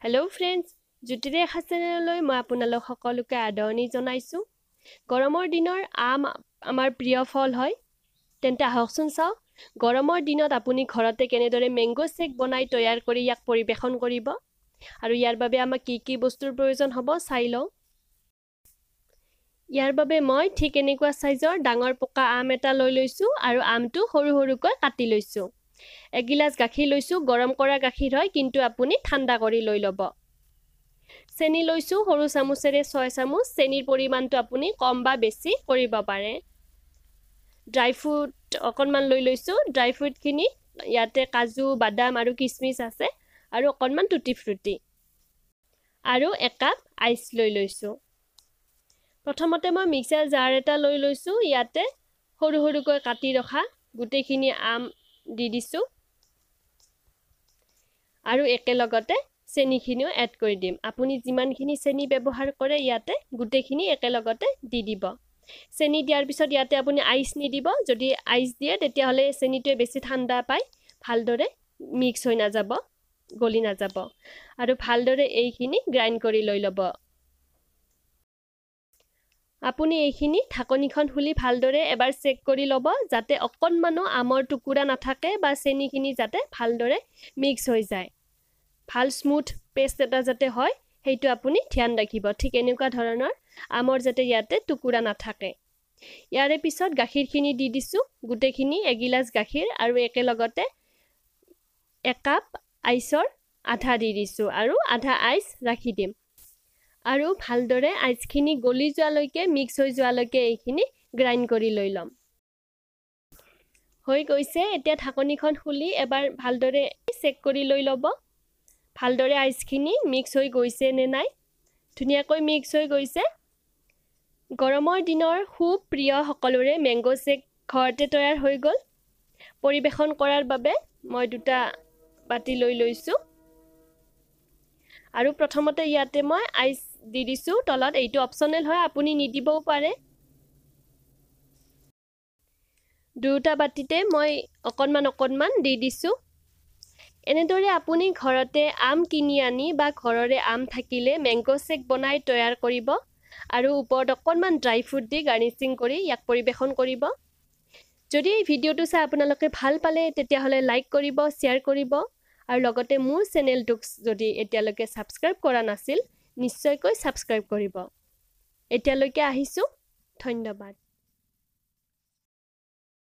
Hello friends, জুতিৰে খাচেনলৈ মই আপোনালোক সকলোকে আদৰণি জনাইছো। গৰমৰ দিনৰ আম আমাৰ প্ৰিয় ফল হয়। তেন্তে আহকচোন চাও গৰমৰ দিনত আপুনি ঘৰতে কেনেদৰে মেংগো শেক বনাই তৈয়াৰ কৰি ইয়াক পৰিবেশন কৰিব আৰু ইয়াৰ বাবে আমাক কি বস্তুৰ প্ৰয়োজন হ'ব চাই লওঁ। ইয়াৰ বাবে মই ঠিক এনেকুৱা সাইজৰ ডাঙৰ পকা আম এটা লৈ লৈছো আৰু আমটো সৰু সৰুকৈ কাটি লৈছো। এক গিলাস গাখীৰ লৈছো, গৰম কৰা গাখীৰ হয় কিন্তু আপুনি ঠাণ্ডা কৰি লৈ ল'ব। চেনি লৈছো সৰু চামুচেৰে 6 চামুচ, চেনিৰ পৰিমাণটো আপুনি কম বা বেছি কৰিব পাৰে। ড্ৰাই ফ্ৰুট অকনমান লৈ লৈছো, ড্ৰাই ফ্ৰুট খিনি ইয়াতে কাজু, বাদাম আৰু কিচমিচ আছে আৰু অকনমান টুটি ফ্ৰুটি আৰু 1 কাপ আইচ লৈ লৈছো। প্ৰথমতে মই মিক্সাৰ জাৰ এটা লৈ লৈছো, ইয়াতে সৰু সৰুকৈ কাটি ৰখা গুটেখিনি আম দি দিছো আৰু একেলগতে চেনিখিনিও এড কৰি দিম। আপুনি যিমানখিনি চেনি ব্যৱহাৰ কৰে ইয়াতে গুটেখিনি একেলগতে দি দিব। চেনি দিয়াৰ পিছত ইয়াতে আপুনি আইচ নিদিব। যদি আইচ দিয়ে তেতিয়াহলে চেনিটোৱে বেছি ঠাণ্ডা পায়, ভালদৰে মিক্স হৈ নাযাব, গলি নাযাব আৰু ভালদৰে এইখিনি গ্ৰাইণ্ড কৰি লৈ ল'ব। আপুনি এইখিনি ঢাকনিখন খুলি ভালদৰে এবাৰ চেক কৰি ল'ব যাতে অকনমানো আমৰ টুকুৰা নাথাকে বা চেনিখিনি যাতে ভালদৰে মিক্স হৈ যায়। ভাল স্মুথ পেষ্ট এটা যাতে হয় সেইটো আপুনি ধ্যান ৰাখিব। ঠিক এনেকুৱা ধৰণৰ আমৰ যাতে ইয়াতে টুকুৰা নাথাকে। ইয়াৰে পিছত গাখীৰখিনি দি দিছো, গুটেখিনি এগিলাস গাখীৰ আৰু একেলগতে 1 কাপ আইচৰ আধা দি দিছো আৰু আধা আইচ ৰাখি দিম আৰু ভালদৰে আইচখিনি গলি যোৱালৈকে মিক্স হৈ যোৱালৈকে এইখিনি গ্ৰাইণ্ড কৰি লৈ লম। হৈ গৈছে, এতিয়া ঢাকনিখন খুলি এবাৰ ভালদৰে চেক কৰি লৈ ল'ব। ভালদৰে আইচখিনি মিক্স হৈ গৈছে নে নাই। ধুনীয়াকৈ মিক্স হৈ গৈছে। গৰমৰ দিনৰ খুব প্ৰিয় সকলোৰে মেংগো শেক ঘৰতে তৈয়াৰ হৈ গ'ল। পৰিবেশন কৰাৰ বাবে মই 2টা বাটি লৈ লৈছো আৰু প্ৰথমতে ইয়াতে মই আইচ দি দিছো তলত। এইটো অপচনেল হয়, আপুনি নিদিবও পাৰে। 2টা বাটিতে মই অকনমান দি দিছো। এনেদৰে আপুনি ঘৰতে আম কিনি আনি বা ঘৰৰে আম থাকিলে মেংগো শেক বনাই তৈয়াৰ কৰিব আৰু ওপৰত অকনমান ড্ৰাই ফ্ৰুট দি গাৰ্নিচিং কৰি ইয়াক পৰিবেশন কৰিব। যদি এই ভিডিঅ'টো চাই আপোনালোকে ভাল পালে তেতিয়াহলে লাইক কৰিব, শ্বেয়াৰ কৰিব আৰু লগতে মোৰ চেনেলটোক যদি এতিয়ালৈকে সাবস্ক্ৰাইব কৰা নাছিল নিশ্চয়কৈ সাবস্ক্ৰাইব কৰিব। এতিয়ালৈকে আহিছো, ধন্যবাদ।